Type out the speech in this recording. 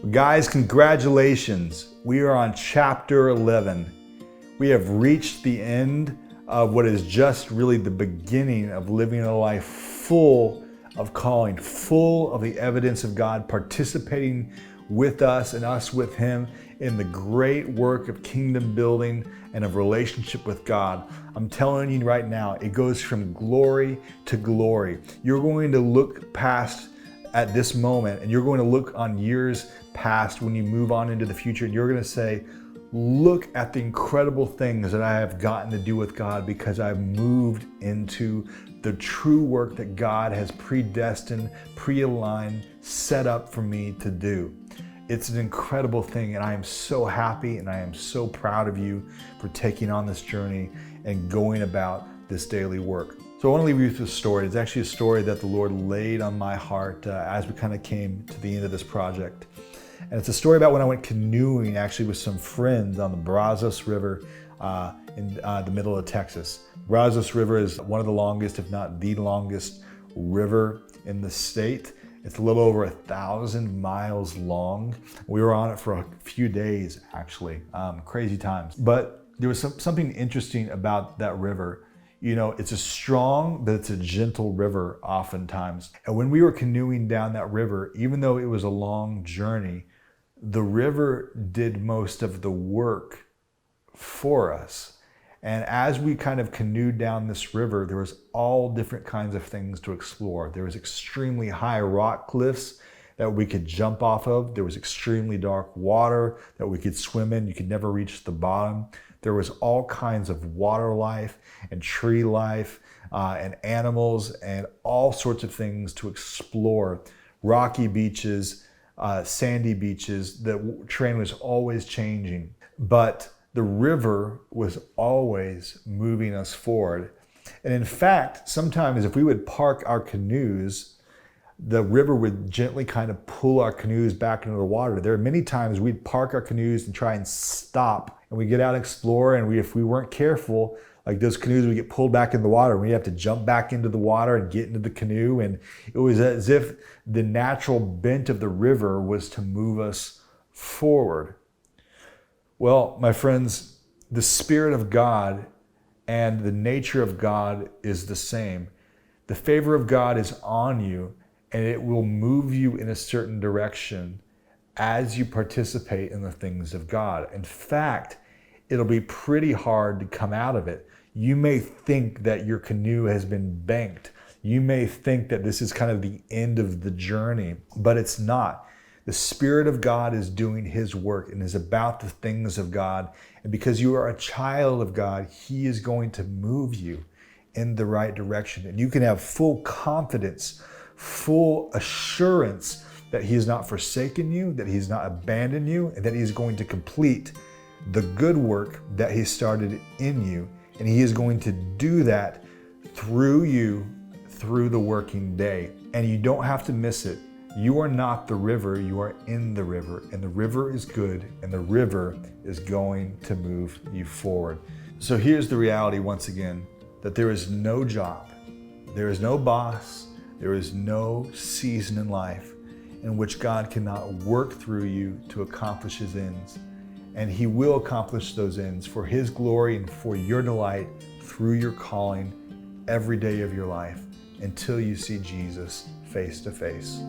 Guys, congratulations. We are on chapter 11. We have reached the end of what is just really the beginning of living a life full of calling, full of the evidence of God participating with us and us with Him in the great work of kingdom building and of relationship with God. I'm telling you right now, it goes from glory to glory. You're going to look past at this moment and you're going to look on years past when you move on into the future, and you're going to say, look at the incredible things that I have gotten to do with God because I've moved into the true work that God has predestined, pre-aligned, set up for me to do. It's an incredible thing, and I am so happy and I am so proud of you for taking on this journey and going about this daily work. So I want to leave you with this story. It's actually a story that the Lord laid on my heart as we kind of came to the end of this project. And it's a story about when I went canoeing actually with some friends on the Brazos River in the middle of Texas. Brazos River is one of the longest, if not the longest, river in the state. It's a little over 1,000 miles long. We were on it for a few days, actually. Crazy times. But there was something interesting about that river. You know, it's a strong, but it's a gentle river oftentimes. And when we were canoeing down that river, even though it was a long journey, the river did most of the work for us. And as we kind of canoed down this river, there was all different kinds of things to explore. There was extremely high rock cliffs that we could jump off of. There was extremely dark water that we could swim in. You could never reach the bottom. There was all kinds of water life and tree life and animals and all sorts of things to explore. Rocky beaches, sandy beaches. The terrain was always changing, but the river was always moving us forward. And in fact, sometimes if we would park our canoes, the river would gently kind of pull our canoes back into the water. There are many times we'd park our canoes and try and stop, and we'd get out and explore, and if we weren't careful, like those canoes would get pulled back in the water, and we'd have to jump back into the water and get into the canoe. And it was as if the natural bent of the river was to move us forward. Well, my friends, the Spirit of God and the nature of God is the same. The favor of God is on you, and it will move you in a certain direction as you participate in the things of God. In fact, it'll be pretty hard to come out of it. You may think that your canoe has been banked. You may think that this is kind of the end of the journey, but it's not. The Spirit of God is doing His work and is about the things of God. And because you are a child of God, He is going to move you in the right direction. And you can have full confidence, full assurance that He has not forsaken you, that He has not abandoned you, and that He is going to complete the good work that He started in you. And He is going to do that through you, through the working day. And you don't have to miss it. You are not the river, you are in the river. And the river is good, and the river is going to move you forward. So here's the reality once again, that there is no job, there is no boss, there is no season in life in which God cannot work through you to accomplish His ends. And He will accomplish those ends for His glory and for your delight through your calling every day of your life until you see Jesus face to face.